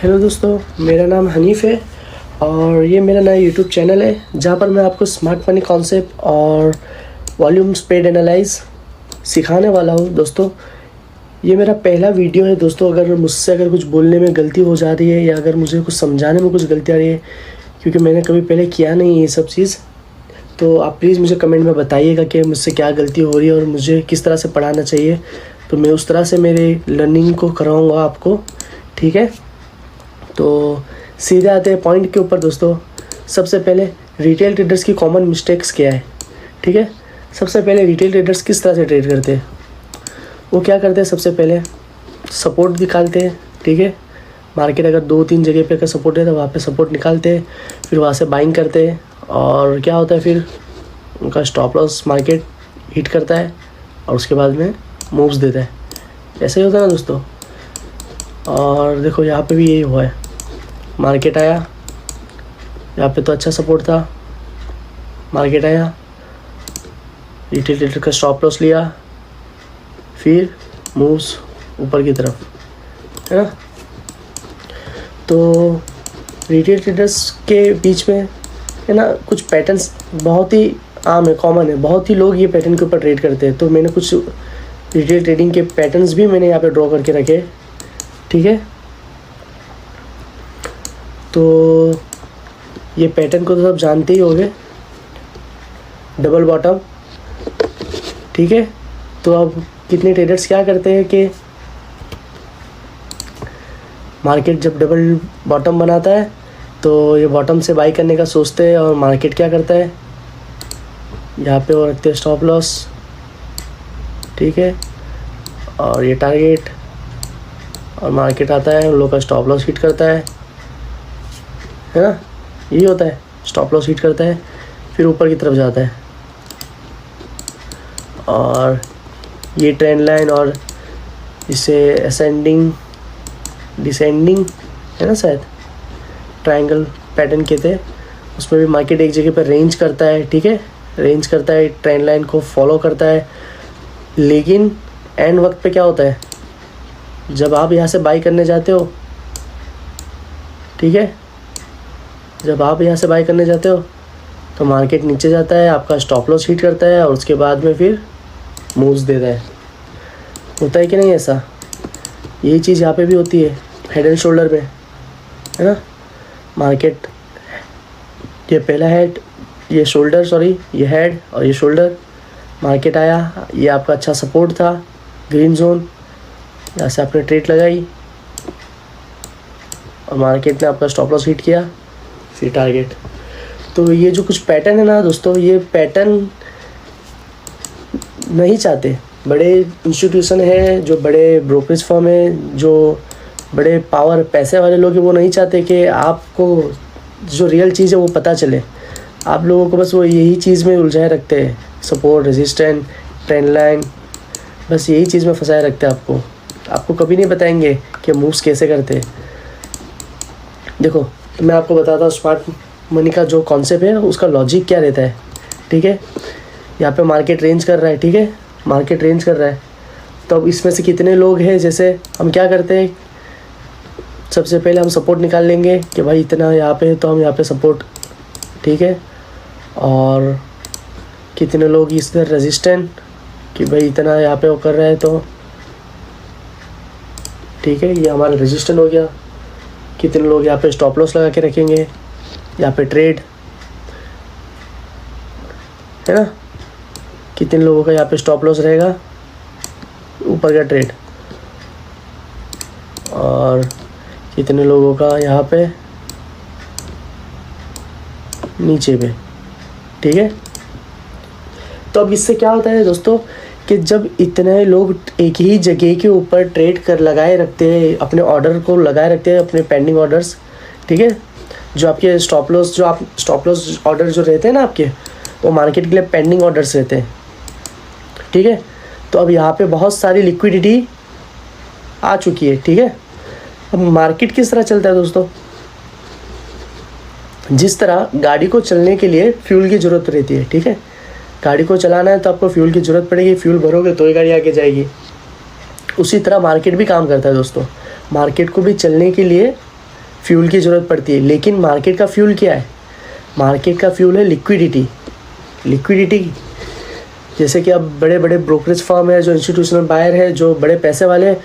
Hello दोस्तों, मेरा नाम हनीफ़ है और ये मेरा नया यूट्यूब चैनल है जहाँ पर मैं आपको स्मार्ट मनी कॉन्सेप्ट और वॉल्यूम स्प्रेड एनालाइज सिखाने वाला हूँ। दोस्तों, ये मेरा पहला वीडियो है। दोस्तों, अगर मुझसे कुछ बोलने में गलती हो जा रही है या अगर मुझे कुछ समझाने में कुछ गलती आ रही है, क्योंकि मैंने कभी पहले किया नहीं ये सब चीज़, तो आप प्लीज़ मुझे कमेंट में बताइएगा कि मुझसे क्या गलती हो रही है और मुझे किस तरह से पढ़ाना चाहिए, तो मैं उस तरह से मेरे लर्निंग को कराऊँगा आपको। ठीक है, तो सीधे आते हैं पॉइंट के ऊपर। दोस्तों, सबसे पहले रिटेल ट्रेडर्स की कॉमन मिस्टेक्स क्या है। ठीक है, सबसे पहले रिटेल ट्रेडर्स किस तरह से ट्रेड करते हैं, वो क्या करते हैं, सबसे पहले सपोर्ट निकालते हैं। ठीक है, मार्केट अगर 2-3 जगह पे का सपोर्ट है तो वहाँ पे सपोर्ट निकालते हैं, फिर वहाँ से बाइंग करते हैं और क्या होता है, फिर उनका स्टॉप लॉस मार्केट हिट करता है और उसके बाद में मूव्स देता है। ऐसा ही होता है ना दोस्तों। और देखो यहाँ पे भी यही हुआ है, मार्केट आया, यहाँ पे तो अच्छा सपोर्ट था, मार्केट आया, रिटेल ट्रेडर का स्टॉप लॉस लिया, फिर मूव्स ऊपर की तरफ, है ना। तो रिटेल ट्रेडर्स के बीच में है ना कुछ पैटर्न्स बहुत ही आम है, कॉमन है, बहुत ही लोग ये पैटर्न के ऊपर ट्रेड करते हैं। तो मैंने कुछ रिटेल ट्रेडिंग के पैटर्न्स भी मैंने यहाँ पे ड्रॉ करके रखे। ठीक है, तो ये पैटर्न को तो सब जानते ही होंगे, डबल बॉटम। ठीक है, तो अब कितने ट्रेडर्स क्या करते हैं कि मार्केट जब डबल बॉटम बनाता है तो ये बॉटम से बाई करने का सोचते हैं और मार्केट क्या करता है, यहाँ पे वो रखते हैं स्टॉप लॉस। ठीक है, और ये टारगेट, और मार्केट आता है, उन लोग का स्टॉप लॉस हिट करता है ना, यही होता है, स्टॉप लॉस हिट करता है, फिर ऊपर की तरफ जाता है। और ये ट्रेंड लाइन और इसे असेंडिंग डिसेंडिंग है ना, शायद ट्रायंगल पैटर्न कहते हैं, उसमें भी मार्केट एक जगह पर रेंज करता है। ठीक है, रेंज करता है, ट्रेंड लाइन को फॉलो करता है, लेकिन एंड वक्त पे क्या होता है, जब आप यहाँ से बाई करने जाते हो, ठीक है, जब आप यहाँ से बाई करने जाते हो तो मार्केट नीचे जाता है, आपका स्टॉप लॉस हिट करता है और उसके बाद में फिर मूव्स देता है। होता है कि नहीं ऐसा? यही चीज़ यहाँ पे भी होती है हेड एंड शोल्डर में, है ना। मार्केट, ये पहला हेड, ये शोल्डर, सॉरी ये हेड और ये शोल्डर, मार्केट आया, ये आपका अच्छा सपोर्ट था, ग्रीन जोन, यहाँ से आपने ट्रेड लगाई और मार्केट ने आपका स्टॉप लॉस हिट किया, फिर टारगेट। तो ये जो कुछ पैटर्न है ना दोस्तों, ये पैटर्न नहीं चाहते बड़े इंस्टीट्यूशन है, जो बड़े ब्रोकरेज फर्म है, जो बड़े पावर पैसे वाले लोग हैं, वो नहीं चाहते कि आपको जो रियल चीज़ है वो पता चले। आप लोगों को बस वो यही चीज़ में उलझाए रखते हैं, सपोर्ट, रेजिस्टेंस, ट्रेंड लाइन, बस यही चीज़ में फंसाए रखते हैं आपको। आपको कभी नहीं बताएंगे कि मूव्स कैसे करते हैं। देखो, तो मैं आपको बताता हूँ स्मार्ट मनी का जो कॉन्सेप्ट है उसका लॉजिक क्या रहता है। ठीक है, यहाँ पे मार्केट रेंज कर रहा है, ठीक है, मार्केट रेंज कर रहा है, तो अब इसमें से कितने लोग हैं, जैसे हम क्या करते हैं, सबसे पहले हम सपोर्ट निकाल लेंगे कि भाई इतना यहाँ पे है तो हम यहाँ पे सपोर्ट, ठीक है, और कितने लोग इस तरह रेजिस्टेंट कि भाई इतना यहाँ पे वो कर रहा है, तो ठीक है, ये हमारा रेजिस्टेंट हो गया। कितने लोग यहाँ पे स्टॉप लॉस लगा के रखेंगे, यहाँ पे ट्रेड, है ना, कितने लोगों का यहाँ पे स्टॉप लॉस रहेगा, ऊपर का ट्रेड, और कितने लोगों का यहाँ पे नीचे पे। ठीक है, तो अब इससे क्या होता है दोस्तों कि जब इतने लोग एक ही जगह के ऊपर ट्रेड कर लगाए रखते हैं, अपने ऑर्डर को लगाए रखते हैं, अपने पेंडिंग ऑर्डर्स, ठीक है, जो आपके स्टॉप लॉस, जो आप स्टॉप लॉस ऑर्डर जो रहते हैं ना आपके, वो मार्केट के लिए पेंडिंग ऑर्डर्स रहते हैं। ठीक है, तो अब यहाँ पे बहुत सारी लिक्विडिटी आ चुकी है। ठीक है, अब मार्केट किस तरह चलता है दोस्तों, जिस तरह गाड़ी को चलने के लिए फ्यूल की ज़रूरत रहती है। ठीक है, गाड़ी को चलाना है तो आपको फ्यूल की ज़रूरत पड़ेगी, फ्यूल भरोगे तो ही गाड़ी आगे जाएगी। उसी तरह मार्केट भी काम करता है दोस्तों। मार्केट को भी चलने के लिए फ्यूल की ज़रूरत पड़ती है, लेकिन मार्केट का फ्यूल क्या है? मार्केट का फ्यूल है लिक्विडिटी। लिक्विडिटी जैसे कि अब बड़े बड़े ब्रोकरेज फर्म है, जो इंस्टीट्यूशनल बायर है, जो बड़े पैसे वाले हैं,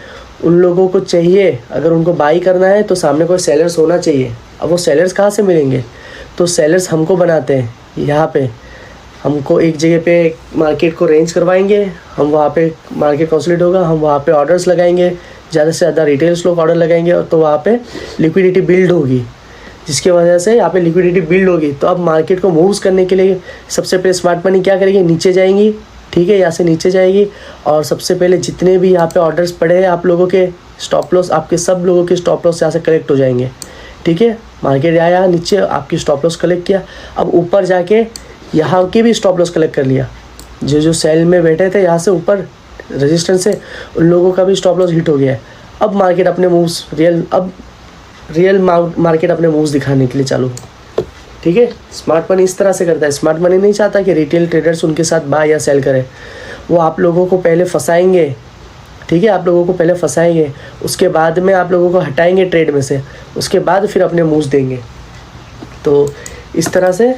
उन लोगों को चाहिए अगर उनको बाई करना है तो सामने कोई सेलर्स होना चाहिए। अब वो सेलर्स कहाँ से मिलेंगे? तो सेलर्स हमको बनाते हैं। यहाँ पे हमको एक जगह पे मार्केट को रेंज करवाएंगे, हम वहाँ पे मार्केट कंसोलिडेट होगा, हम वहाँ पे ऑर्डर्स लगाएंगे, ज़्यादा से ज़्यादा रिटेल्स लोग ऑर्डर लगाएंगे, और तो वहाँ पे लिक्विडिटी बिल्ड होगी, जिसकी वजह से यहाँ पे लिक्विडिटी बिल्ड होगी। तो अब मार्केट को मूव्स करने के लिए सबसे पहले स्मार्ट मनी क्या करेगी? नीचे जाएंगी, ठीक है, यहाँ से नीचे जाएगी, और सबसे पहले जितने भी यहाँ पे ऑर्डर्स पड़े हैं आप लोगों के स्टॉप लॉस, आपके सब लोगों के स्टॉप लॉस यहाँ से कलेक्ट हो जाएंगे, ठीक है। मार्केट आया नीचे, आपकी स्टॉप लॉस कलेक्ट किया, अब ऊपर जाके यहाँ के भी स्टॉप लॉस कलेक्ट कर लिया। जो सेल में बैठे थे यहाँ से ऊपर रेजिस्टेंस से, उन लोगों का भी स्टॉप लॉस हिट हो गया है। अब मार्केट अपने मूव्स रियल मार्केट अपने मूव्स दिखाने के लिए चालू, ठीक है। स्मार्ट मनी इस तरह से करता है। स्मार्ट मनी नहीं चाहता कि रिटेल ट्रेडर्स उनके साथ बाय या सेल करें, वो आप लोगों को पहले फंसाएंगे, ठीक है, आप लोगों को पहले फंसाएंगे, उसके बाद में आप लोगों को हटाएंगे ट्रेड में से, उसके बाद फिर अपने मूव्स देंगे। तो इस तरह से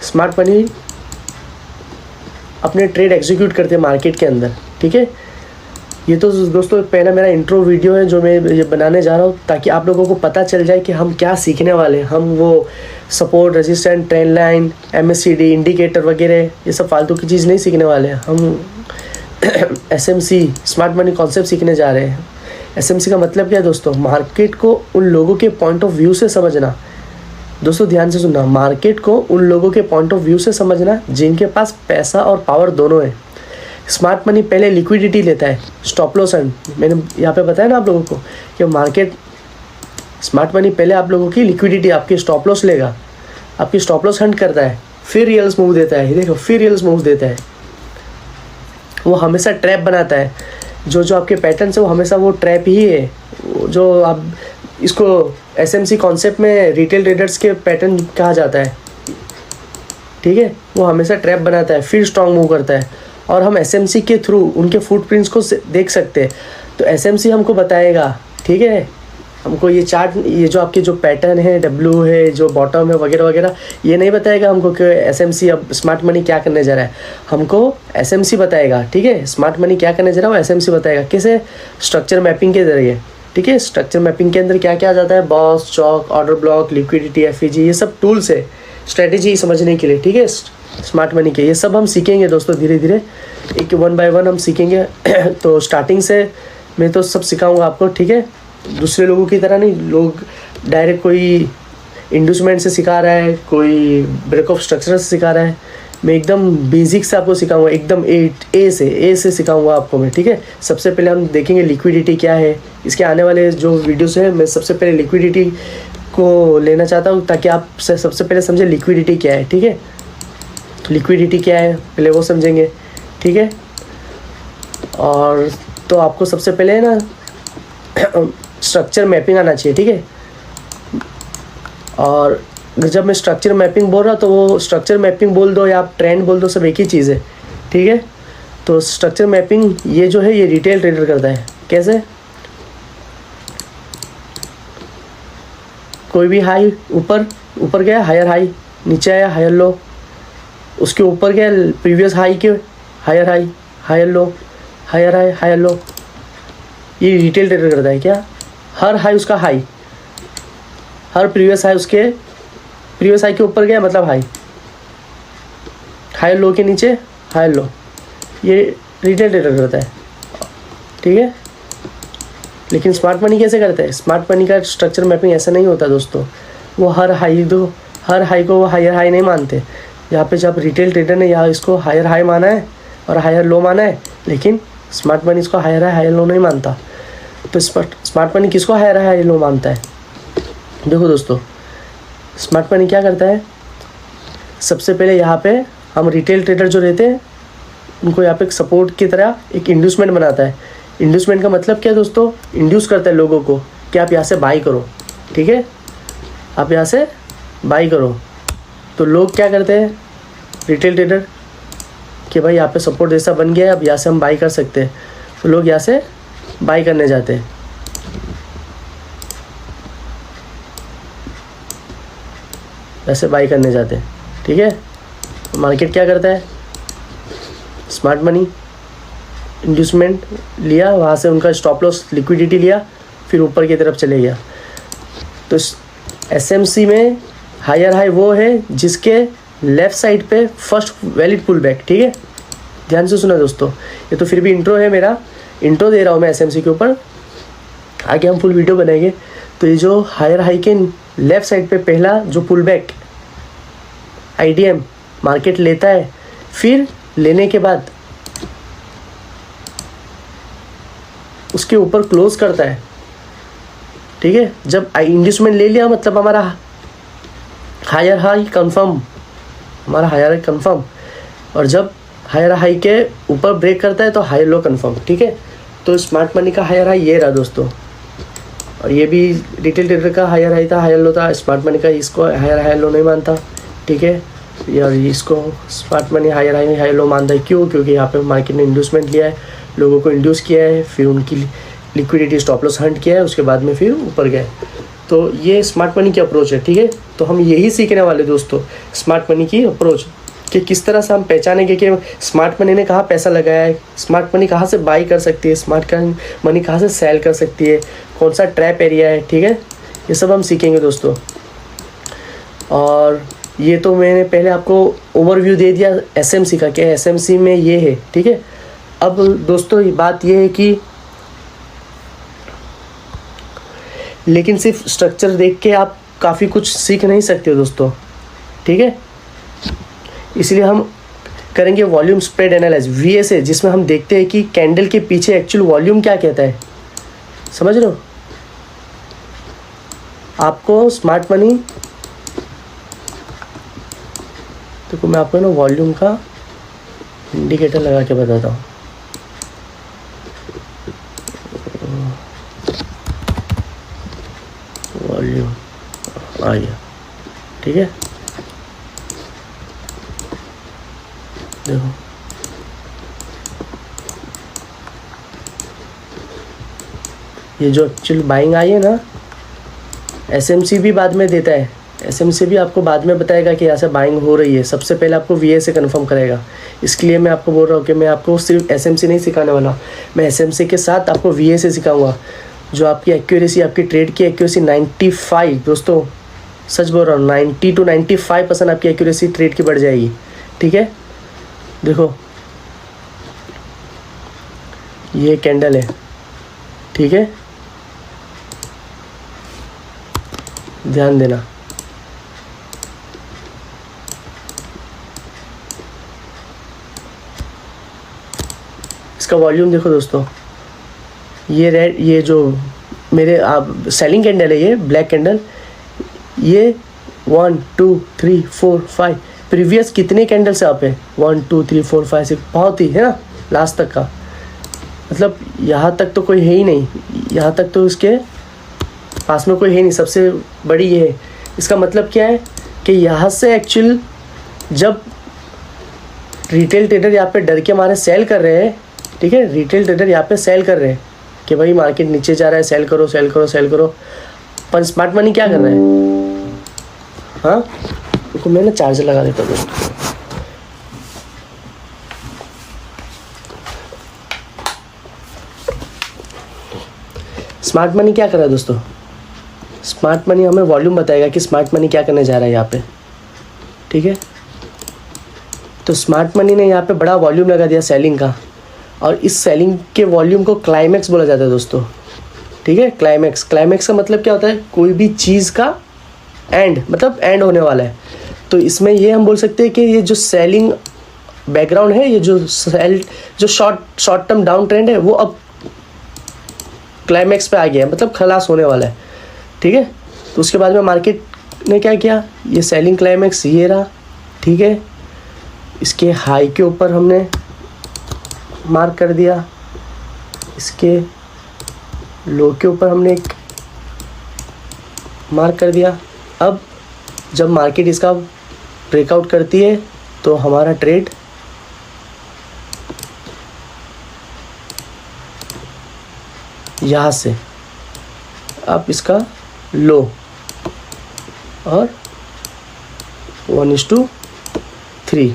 स्मार्ट मनी अपने ट्रेड एग्जीक्यूट करते हैं मार्केट के अंदर, ठीक है। ये तो दोस्तों पहला मेरा इंट्रो वीडियो है जो मैं ये बनाने जा रहा हूँ, ताकि आप लोगों को पता चल जाए कि हम क्या सीखने वाले हैं। हम वो support, resistance, trend line, MACD, indicator वगैरह ये सब फालतू की चीज़ नहीं सीखने वाले हैं। हम SMC स्मार्ट मनी कॉन्सेप्ट सीखने जा रहे हैं। SMC का मतलब क्या है दोस्तों? मार्केट को उन लोगों के पॉइंट ऑफ व्यू से समझना। दोस्तों ध्यान से सुनना, मार्केट को उन लोगों के पॉइंट ऑफ व्यू से समझना जिनके पास पैसा और पावर दोनों है। स्मार्ट मनी पहले लिक्विडिटी लेता है, स्टॉप लॉस हंट। मैंने यहाँ पे बताया ना आप लोगों को कि मार्केट स्मार्ट मनी पहले आप लोगों की लिक्विडिटी, आपकी स्टॉप लॉस लेगा, आपकी स्टॉप लॉस हंट करता है, फिर रियल्स मूव देता है। देखो, फिर रियल्स मूव देता है। वो हमेशा ट्रैप बनाता है। जो आपके पैटर्न है वो हमेशा वो ट्रैप ही है। जो आप इसको SMC कॉन्सेप्ट में रिटेल ट्रेडर्स के पैटर्न कहा जाता है, ठीक है। वो हमेशा ट्रैप बनाता है, फिर स्ट्रॉन्ग मूव करता है, और हम SMC के थ्रू उनके फुटप्रिंट्स को देख सकते हैं। तो SMC हमको बताएगा, ठीक है, हमको ये चार्ट, ये जो आपके जो पैटर्न है, W है, जो बॉटम है वगैरह वगैरह, ये नहीं बताएगा हमको कि SMC अब स्मार्ट मनी क्या करने जा रहा है। हमको SMC बताएगा, ठीक है। स्मार्ट मनी क्या करने जा रहा है वो SMC बताएगा। कैसे? स्ट्रक्चर मैपिंग के जरिए, ठीक है। स्ट्रक्चर मैपिंग के अंदर क्या क्या आ जाता है? Boss, chalk, order block, liquidity, FEG, ये सब टूल्स है स्ट्रेटेजी समझने के लिए, ठीक है। स्मार्ट मनी के ये सब हम सीखेंगे दोस्तों, धीरे धीरे एक 1 बाय 1 हम सीखेंगे। तो स्टार्टिंग से मैं तो सब सिखाऊंगा आपको, ठीक है। दूसरे लोगों की तरह नहीं, लोग डायरेक्ट कोई इंडस्ट्रीमेंट से सिखा रहा है, कोई ब्रेक ऑफ स्ट्रक्चर से सिखा रहा है। मैं एकदम बेसिक से आपको सिखाऊंगा, एकदम ए से सिखाऊंगा आपको मैं, ठीक है। सबसे पहले हम देखेंगे लिक्विडिटी क्या है। इसके आने वाले जो वीडियोस हैं, मैं सबसे पहले लिक्विडिटी को लेना चाहता हूँ, ताकि आप सबसे पहले समझे लिक्विडिटी क्या है, ठीक है। लिक्विडिटी क्या है पहले वो समझेंगे, ठीक है। और तो आपको सबसे पहले ना स्ट्रक्चर मैपिंग आना चाहिए, ठीक है। और जब मैं स्ट्रक्चर मैपिंग बोल रहा तो वो स्ट्रक्चर मैपिंग बोल दो या आप ट्रेंड बोल दो, सब एक ही चीज़ है, ठीक है। तो स्ट्रक्चर मैपिंग ये जो है ये रिटेल ट्रेडर करता है। कैसे? कोई भी हाई ऊपर गया, हायर हाई, नीचे आया, हायर लो, उसके ऊपर गया, प्रीवियस हाई के higher high, higher low, higher high, higher low, ये रिटेल ट्रेडर करता है। क्या? हर हाई उसका हाई, हर प्रीवियस हाई उसके प्रीवियस हाई के ऊपर गया मतलब हाई, हायर लो के नीचे हायर लो, ये रिटेल ट्रेडर करता है, ठीक है। लेकिन स्मार्ट मनी कैसे करता है? स्मार्ट मनी का स्ट्रक्चर मैपिंग ऐसा नहीं होता दोस्तों। वो हर हाई को वो हायर हाई नहीं मानते। यहाँ पे जब रिटेल ट्रेडर ने यहाँ इसको हायर हाई माना है और हायर लो माना है, लेकिन स्मार्ट मनी इसको हायर हाई हायर लो नहीं मानता। तो स्मार्ट मनी किसको हायर हाई हायर लो मानता है? देखो दोस्तों, स्मार्ट मनी क्या करता है? सबसे पहले यहाँ पे हम रिटेल ट्रेडर जो रहते हैं उनको यहाँ पे एक सपोर्ट की तरह एक इंड्यूसमेंट बनाता है। इंड्यूसमेंट का मतलब क्या है दोस्तों? इंड्यूस करता है लोगों को कि आप यहाँ से बाई करो, ठीक है, आप यहाँ से बाई करो। तो लोग क्या करते हैं रिटेल ट्रेडर कि भाई यहाँ पे सपोर्ट जैसा बन गया है, अब यहाँ से हम बाई कर सकते हैं। तो लोग यहाँ से बाई करने जाते हैं। वैसे बाई करने जाते हैं, ठीक है। मार्केट क्या करता है, स्मार्ट मनी इंड्यूसमेंट लिया, वहाँ से उनका स्टॉप लॉस लिक्विडिटी लिया, फिर ऊपर की तरफ चले गया। तो एसएमसी में हायर हाई वो है जिसके लेफ़्ट साइड पे फर्स्ट वैलिड पुल बैक, ठीक है। ध्यान से सुना दोस्तों, ये तो फिर भी इंट्रो है, मेरा इंट्रो दे रहा हूँ मैं एसएमसी के ऊपर, आगे हम फुल वीडियो बनाएंगे। तो ये जो हायर हाई के लेफ़्ट साइड पे पहला जो पुल बैक आईडीएम मार्केट लेता है, फिर लेने के बाद उसके ऊपर क्लोज करता है, ठीक है। जब इंड्यूसमेंट ले लिया मतलब हमारा हायर हाई कंफर्म, हमारा हायर हाई कंफर्म, और जब हायर हाई के ऊपर ब्रेक करता है तो हायर लो कंफर्म, ठीक है। तो स्मार्ट मनी का हायर हाई ये रहा दोस्तों, और ये भी रिटेल ट्रेडर का हायर हाई था, हायर लो था। स्मार्ट मनी का इसको हायर लो नहीं मानता, ठीक है, यार इसको smart money higher high higher low मानता है। क्यों? क्योंकि यहाँ पे मार्केट ने इंड्यूसमेंट लिया है, लोगों को इंड्यूस किया है, फिर उनकी लिक्विडिटी स्टॉप लॉस हंट किया है, उसके बाद में फिर ऊपर गए। तो ये स्मार्ट मनी की अप्रोच है, ठीक है। तो हम यही सीखने वाले दोस्तों, स्मार्ट मनी की अप्रोच, कि किस तरह से हम पहचानेंगे कि स्मार्ट मनी ने कहाँ पैसा लगाया है, स्मार्ट मनी कहाँ से बाई कर सकती है, स्मार्ट मनी कहाँ से सेल कर सकती है, कौन सा ट्रैप एरिया है, ठीक है। ये सब हम सीखेंगे दोस्तों। और ये तो मैंने पहले आपको ओवरव्यू दे दिया एसएमसी का, क्या एसएमसी में ये है, ठीक है। अब दोस्तों बात ये है कि लेकिन सिर्फ स्ट्रक्चर देख के आप काफ़ी कुछ सीख नहीं सकते हो दोस्तों, ठीक है। इसलिए हम करेंगे वॉल्यूम स्प्रेड एनालाइज, VSA, जिसमें हम देखते हैं कि कैंडल के पीछे एक्चुअल वॉल्यूम क्या कहता है, समझ रहे हो। आपको स्मार्ट मनी, तो मैं आपको ना वॉल्यूम का इंडिकेटर लगा के बताता हूँ। वॉल्यूम आ गया, ठीक है। देखो ये जो एक्चुअल बाइंग आई है ना, एसएमसी भी बाद में देता है, एसएमसी भी आपको बाद में बताएगा कि यहाँ से बाइंग हो रही है। सबसे पहले आपको VSA कंफर्म करेगा। इसके लिए मैं आपको बोल रहा हूँ कि मैं आपको सिर्फ एसएमसी नहीं सिखाने वाला, मैं एसएमसी के साथ आपको VSA सिखाऊंगा, जो आपकी एक्यूरेसी, आपकी ट्रेड की एक्यूरेसी 95, दोस्तों सच बोल रहा हूँ, 90 to 95% आपकी एक्यूरेसी ट्रेड की बढ़ जाएगी, ठीक है। देखो ये कैंडल है, ठीक है, ध्यान देना। इसका वॉल्यूम देखो दोस्तों, ये रेड, ये जो मेरे सेलिंग कैंडल है, ये ब्लैक कैंडल, ये 1 2 3 4 5 प्रीवियस कितने कैंडल से आप है, 1 2 3 4 5 6, बहुत ही है ना लास्ट तक का, मतलब यहाँ तक तो कोई है ही नहीं, यहाँ तक तो इसके पास में कोई है नहीं, सबसे बड़ी ये है। इसका मतलब क्या है कि यहाँ से एक्चुअल जब रिटेल ट्रेडर यहाँ पे डर के मारे सेल कर रहे हैं, ठीक है, रिटेल ट्रेडर यहाँ पे सेल कर रहे हैं कि भाई मार्केट नीचे जा रहा है, सेल करो सेल करो सेल करो, पर स्मार्ट मनी क्या कर रहा है, हाँ, तो मैं ना चार्जर लगा देता हूँ दोस्तों। स्मार्ट मनी क्या कर रहा है दोस्तों, स्मार्ट मनी हमें वॉल्यूम बताएगा कि स्मार्ट मनी क्या करने जा रहा है यहाँ पे, ठीक है। तो स्मार्ट मनी ने यहाँ पे बड़ा वॉल्यूम लगा दिया सेलिंग का, और इस सेलिंग के वॉल्यूम को क्लाइमैक्स बोला जाता है दोस्तों, ठीक है। क्लाइमैक्स, क्लाइमैक्स का मतलब क्या होता है, कोई भी चीज़ का एंड, मतलब एंड होने वाला है। तो इसमें ये हम बोल सकते हैं कि ये जो सेलिंग बैकग्राउंड है, ये जो शॉर्ट टर्म डाउन ट्रेंड है, वो अब क्लाइमैक्स पे आ गया है, मतलब खलास होने वाला है, ठीक है। तो उसके बाद में मार्केट ने क्या किया, ये सेलिंग क्लाइमैक्स ये रहा, ठीक है। इसके हाई के ऊपर हमने मार्क कर दिया, इसके लो के ऊपर हमने एक मार्क कर दिया। अब जब मार्केट इसका ब्रेकआउट करती है तो हमारा ट्रेड यहाँ से अब इसका लो और 1:3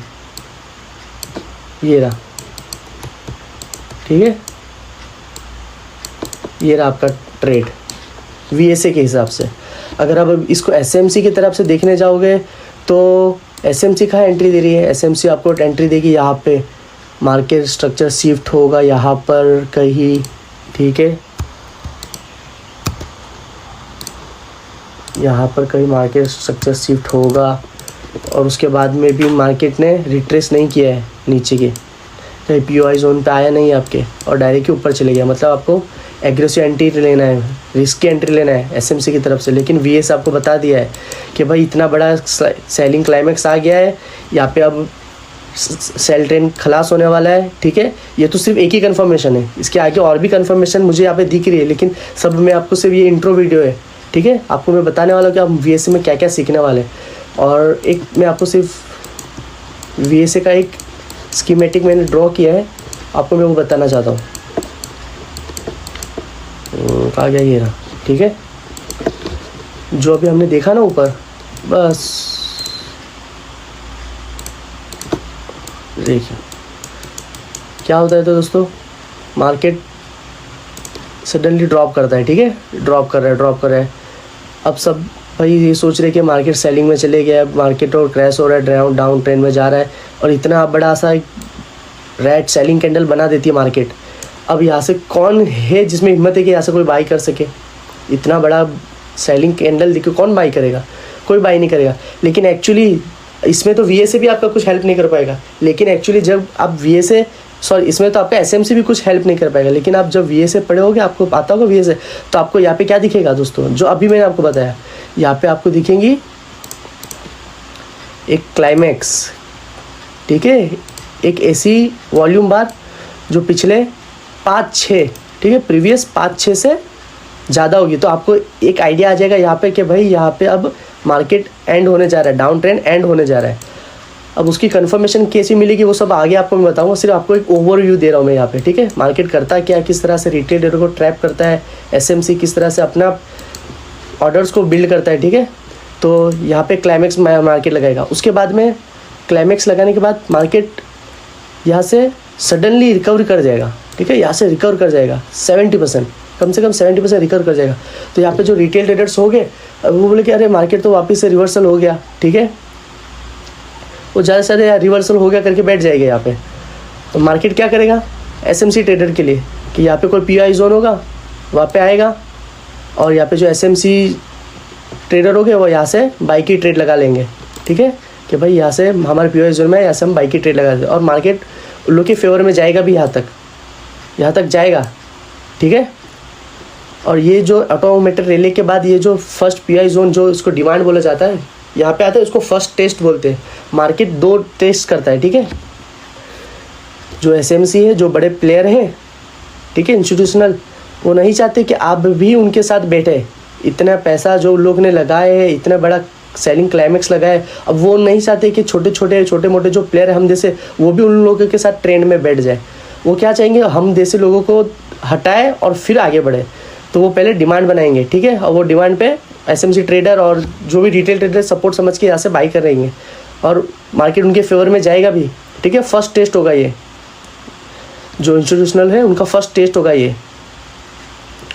ये रहा, ठीक है। ये रहा आपका ट्रेड VSA के हिसाब से। अगर आप इसको SMC की तरफ से देखने जाओगे तो SMC कहाँ एंट्री दे रही है, SMC आपको एंट्री देगी यहाँ पे, मार्केट स्ट्रक्चर शिफ्ट होगा यहाँ पर कहीं, ठीक है, यहाँ पर कहीं मार्केट स्ट्रक्चर शिफ्ट होगा और उसके बाद में भी मार्केट ने रिट्रेस नहीं किया है नीचे के, कहीं POI जोन पे आया नहीं आपके और डायरेक्ट ऊपर चले गया। मतलब आपको एग्रेसिव एंट्री लेना है, रिस्की एंट्री लेना है SMC की तरफ से। लेकिन VS आपको बता दिया है कि भाई इतना बड़ा सेलिंग क्लाइमेक्स आ गया है, यहाँ पे अब सेल ट्रेंड खलास होने वाला है, ठीक है। ये तो सिर्फ एक ही कंफर्मेशन है, इसके आगे और भी कंफर्मेशन मुझे यहाँ पे दिख रही है, लेकिन सब में आपको सिर्फ ये इंट्रो वीडियो है, ठीक है। आपको मैं बताने वाला हूँ कि आप VSA में क्या क्या सीखने वाले हैं। और एक मैं आपको सिर्फ VSA का एक स्कीमेटिक मैंने ड्रॉ किया है, आपको मैं वो बताना चाहता हूँ। कहाँ गया, ये रहा, ठीक है। जो अभी हमने देखा ना ऊपर, बस देखिए क्या होता है। तो दोस्तों मार्केट सडनली ड्रॉप करता है, ठीक है, ड्रॉप कर रहा है। अब सब भाई ये सोच रहे हैं कि मार्केट सेलिंग में चले गया, मार्केट और क्रैश हो रहा है, डाउन ट्रेंड में जा रहा है, और इतना बड़ा सा रेड सेलिंग कैंडल बना देती है मार्केट। अब यहाँ से कौन है जिसमें हिम्मत है कि यहाँ से कोई बाई कर सके? इतना बड़ा सेलिंग कैंडल देखो, कौन बाई करेगा? कोई बाई नहीं करेगा। लेकिन एक्चुअली इसमें तो VSA भी आपका कुछ हेल्प नहीं कर पाएगा। लेकिन एक्चुअली जब आप इसमें तो आपका SMC भी कुछ हेल्प नहीं कर पाएगा। लेकिन आप जब VSA पढ़े होगे, आपको आता होगा VSA, तो आपको यहाँ पे क्या दिखेगा दोस्तों, जो अभी मैंने आपको बताया, यहाँ पे आपको दिखेंगी एक क्लाइमैक्स, ठीक है, एक ऐसी वॉल्यूम बार जो पिछले 5-6, ठीक है, प्रीवियस 5-6 से ज़्यादा होगी। तो आपको एक आइडिया आ जाएगा यहाँ पे कि भाई यहाँ पे अब मार्केट एंड होने जा रहा है, डाउन ट्रेंड एंड होने जा रहा है। अब उसकी कंफर्मेशन कैसी मिलेगी वो सब आगे आपको मैं बताऊंगा, सिर्फ आपको एक ओवरव्यू दे रहा हूँ मैं यहाँ पे, ठीक है। मार्केट करता क्या, किस तरह से रिटेल ट्रेडर को ट्रैप करता है, SMC किस तरह से अपना ऑर्डर्स को बिल्ड करता है, ठीक है। तो यहाँ पे क्लाइमैक्स मार्केट लगाएगा। उसके बाद में क्लाइमैक्स लगाने के बाद मार्केट यहाँ से सडनली रिकवर कर जाएगा, ठीक है, यहाँ से रिकवर कर जाएगा 70%, कम से कम 70% रिकवर कर जाएगा। तो यहाँ पे जो रिटेल ट्रेडर्स हो गए, वो बोले कि अरे मार्केट तो वापस से रिवर्सल हो गया, ठीक है, वो ज़्यादा से ज़्यादा रिवर्सल हो गया करके बैठ जाएगा यहाँ पे। तो मार्केट क्या करेगा SMC ट्रेडर के लिए कि यहाँ पे कोई POI जोन होगा, वहाँ पे आएगा, और यहाँ पे जो SMC ट्रेडर हो गए वो यहाँ से बाई की ट्रेड लगा लेंगे, ठीक है, कि भाई यहाँ से हमारे POI जोन में, यहाँ से हम बाई की ट्रेड लगा दें, और मार्केट उन लोग के फेवर में जाएगा भी, यहाँ तक जाएगा, ठीक है। और ये जो ऑटोमेटेड रिले के बाद ये जो फर्स्ट POI जोन, जो इसको डिमांड बोला जाता है, यहाँ पे आता है, उसको फर्स्ट टेस्ट बोलते हैं। मार्केट 2 टेस्ट करता है, ठीक है। जो SMC है, जो बड़े प्लेयर हैं, ठीक है, इंस्टीट्यूशनल, वो नहीं चाहते कि आप भी उनके साथ बैठे। इतना पैसा जो लोग ने लगाए है, इतना बड़ा सेलिंग क्लाइमैक्स लगाए, अब वो नहीं चाहते कि छोटे मोटे जो प्लेयर है हम जैसे, वो भी उन लोगों के साथ ट्रेंड में बैठ जाए। वो क्या चाहेंगे, हम जैसे लोगों को हटाए और फिर आगे बढ़े। तो वो पहले डिमांड बनाएंगे, ठीक है, और वो डिमांड पे SMC ट्रेडर और जो भी रिटेल ट्रेडर सपोर्ट समझ के यहाँ से बाई कर रहेंगे, और मार्केट उनके फेवर में जाएगा भी, ठीक है। फर्स्ट टेस्ट होगा ये, जो इंस्टीट्यूशनल है उनका फर्स्ट टेस्ट होगा ये,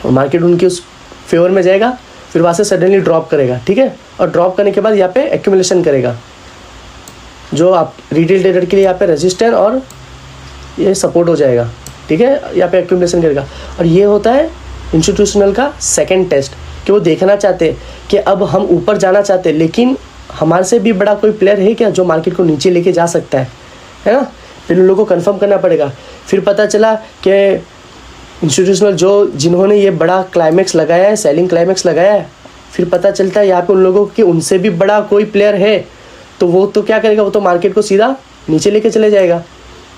और मार्केट उनके उस फेवर में जाएगा, फिर वहाँ से सडनली ड्रॉप करेगा, ठीक है। और ड्रॉप करने के बाद यहाँ पे एक्यूमुलेशन करेगा, जो आप रिटेल ट्रेडर के लिए यहाँ पे रेजिस्टेंस और ये सपोर्ट हो जाएगा, ठीक है, यहाँ पे एक्यूमुलेशन करेगा। और ये होता है इंस्टीट्यूशनल का सेकंड टेस्ट, कि वो देखना चाहते कि अब हम ऊपर जाना चाहते, लेकिन हमारे से भी बड़ा कोई प्लेयर है क्या जो मार्केट को नीचे लेके जा सकता है ना। फिर उन लोगों को कंफर्म करना पड़ेगा। फिर पता चला कि इंस्टीट्यूशनल जिन्होंने ये बड़ा क्लाइमैक्स लगाया है, सेलिंग क्लाइमैक्स लगाया है, फिर पता चलता है यहाँ पे उन लोगों की उनसे भी बड़ा कोई प्लेयर है, तो वो तो क्या करेगा, वो तो मार्केट को सीधा नीचे लेके चले जाएगा।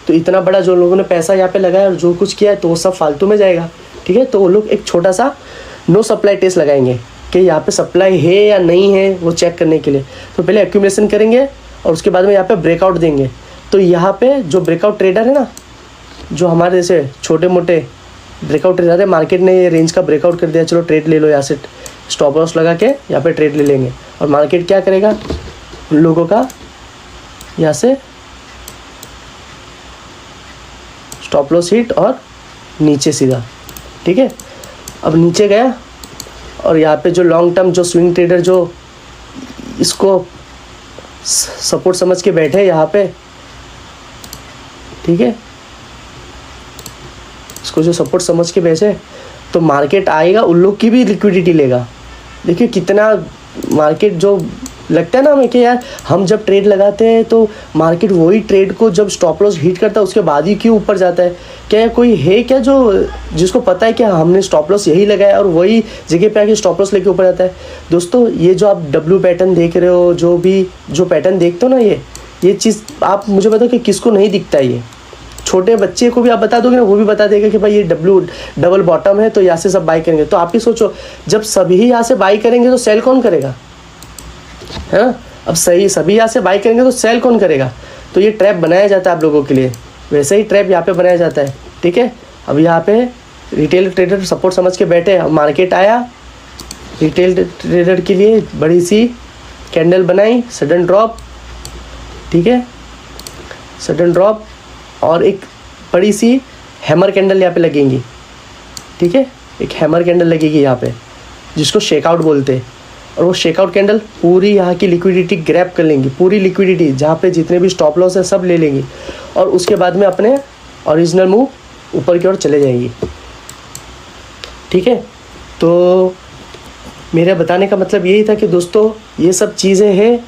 तो इतना बड़ा जो लोगों ने पैसा यहाँ पे लगाया और जो कुछ किया है, तो वो सब फालतू में जाएगा, ठीक है। तो वो लोग एक छोटा सा नो सप्लाई टेस्ट लगाएंगे कि यहाँ पे सप्लाई है या नहीं है, वो चेक करने के लिए। तो पहले एक्यूमुलेशन करेंगे और उसके बाद में यहाँ पे ब्रेकआउट देंगे। तो यहाँ पे जो ब्रेकआउट ट्रेडर है ना, जो हमारे जैसे छोटे मोटे ब्रेकआउट ट्रेडर है, मार्केट ने ये रेंज का ब्रेकआउट कर दिया, चलो ट्रेड ले लो, यहाँ से स्टॉप लॉस लगा के यहाँ पे ट्रेड ले लेंगे, और मार्केट क्या करेगा, उन लोगों का यहाँ से स्टॉप लॉस हिट और नीचे सीधा, ठीक है। अब नीचे गया और यहाँ पे जो लॉन्ग टर्म जो स्विंग ट्रेडर जो इसको सपोर्ट समझ के बैठे यहाँ पे, ठीक है, इसको जो सपोर्ट समझ के बैठे, तो मार्केट आएगा, उन लोग की भी लिक्विडिटी लेगा। देखिए कितना मार्केट जो लगता है ना हमें कि यार हम जब ट्रेड लगाते हैं तो मार्केट वही ट्रेड को जब स्टॉप लॉस हिट करता है उसके बाद ही क्यों ऊपर जाता है। क्या कोई है क्या जो जिसको पता है कि हमने स्टॉप लॉस यही लगाया और वही जगह पे आके स्टॉप लॉस लेके ऊपर जाता है। दोस्तों ये जो आप डब्ल्यू पैटर्न देख रहे हो, जो पैटर्न देखते हो ना, ये चीज़ आप मुझे बताओ कि किसको नहीं दिखता है। ये छोटे बच्चे को भी आप बता दोगे ना, वो भी बता देगा कि भाई ये डबल बॉटम है तो यहाँ से सब बाई करेंगे। तो आप ही सोचो, जब सभी यहाँ से बाई करेंगे तो सेल कौन करेगा, है ना। अब सभी यहाँ से बाई करेंगे तो सेल कौन करेगा। तो ये ट्रैप बनाया जाता है आप लोगों के लिए, वैसे ही ट्रैप यहाँ पे बनाया जाता है, ठीक है। अब यहाँ पे रिटेल ट्रेडर सपोर्ट समझ के बैठे, अब मार्केट आया, रिटेल ट्रेडर के लिए बड़ी सी कैंडल बनाई, सडन ड्रॉप, ठीक है, सडन ड्रॉप, और एक बड़ी सी हैमर कैंडल यहाँ पे लगेंगी, ठीक है, एक हैमर कैंडल लगेगी यहाँ पे जिसको शेकआउट बोलते हैं। और वो शेकआउट कैंडल पूरी यहाँ की लिक्विडिटी ग्रैब कर लेंगी, पूरी लिक्विडिटी जहाँ पे जितने भी स्टॉप लॉस है सब ले लेंगी, और उसके बाद में अपने ओरिजिनल मूव ऊपर की ओर चले जाएंगी, ठीक है। तो मेरा बताने का मतलब यही था कि दोस्तों ये सब चीज़ें हैं,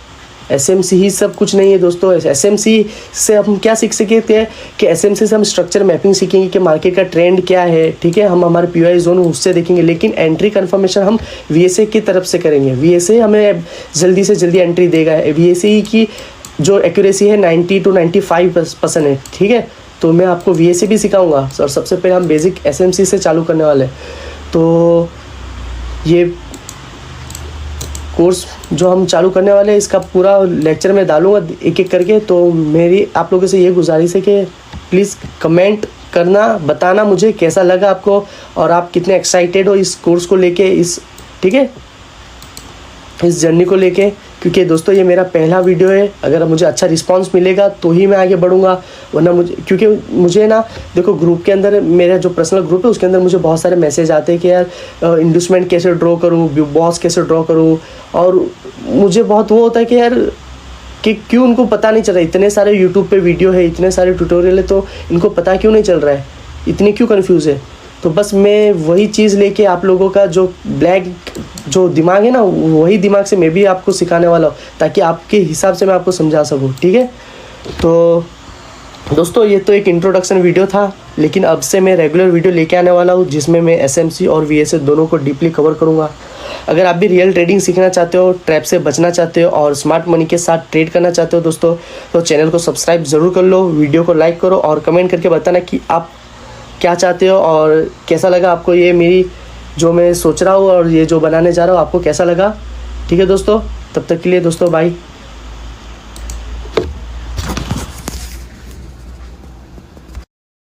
एसएमसी ही सब कुछ नहीं है दोस्तों। एसएमसी से हम क्या सीख सकते हैं कि एसएमसी से हम स्ट्रक्चर मैपिंग सीखेंगे कि मार्केट का ट्रेंड क्या है, ठीक है। हम हमारे पीओआई जोन उससे देखेंगे, लेकिन एंट्री कंफर्मेशन हम वीएसए की तरफ से करेंगे। वीएसए हमें जल्दी से जल्दी एंट्री देगा। वीएसए की जो एक्यूरेसी है 90 to 95% है, ठीक है। तो मैं आपको वीएसए भी सिखाऊंगा और सबसे पहले हम बेसिक एसएमसी से चालू करने वाले हैं। तो ये कोर्स जो हम चालू करने वाले हैं इसका पूरा लेक्चर मैं डालूंगा एक एक करके। तो मेरी आप लोगों से ये गुजारिश है कि प्लीज़ कमेंट करना, बताना मुझे कैसा लगा आपको और आप कितने एक्साइटेड हो इस कोर्स को लेके, इस, ठीक है, इस जर्नी को लेके। क्योंकि दोस्तों ये मेरा पहला वीडियो है, अगर मुझे अच्छा रिस्पांस मिलेगा तो ही मैं आगे बढ़ूंगा, वरना क्योंकि मुझे ना देखो ग्रुप के अंदर, मेरा जो पर्सनल ग्रुप है उसके अंदर मुझे बहुत सारे मैसेज आते हैं कि यार इंडस्टमेंट कैसे ड्रॉ करूँ, बॉस कैसे ड्रॉ करूँ, और मुझे बहुत वो होता है कि यार कि क्यों उनको पता नहीं चल रहा है। इतने सारे यूट्यूब पे वीडियो है, इतने सारे ट्यूटोरियल है, तो इनको पता क्यों नहीं चल रहा है, इतने क्यों कन्फ्यूज़ है। तो बस मैं वही चीज़ लेके आप लोगों का जो ब्लैक जो दिमाग है ना, वही दिमाग से मैं भी आपको सिखाने वाला हूँ, ताकि आपके हिसाब से मैं आपको समझा सकूँ, ठीक है। तो दोस्तों ये तो एक इंट्रोडक्शन वीडियो था, लेकिन अब से मैं रेगुलर वीडियो लेके आने वाला हूँ जिसमें मैं एसएमसी और वीएसए दोनों को डीपली कवर करूँगा। अगर आप भी रियल ट्रेडिंग सीखना चाहते हो, ट्रैप से बचना चाहते हो और स्मार्ट मनी के साथ ट्रेड करना चाहते हो दोस्तों, तो चैनल को सब्सक्राइब ज़रूर कर लो, वीडियो को लाइक करो और कमेंट करके बताना कि आप क्या चाहते हो और कैसा लगा आपको ये मेरी जो मैं सोच रहा हूँ और ये जो बनाने जा रहा हूँ आपको कैसा लगा, ठीक है दोस्तों। तब तक के लिए दोस्तों बाय।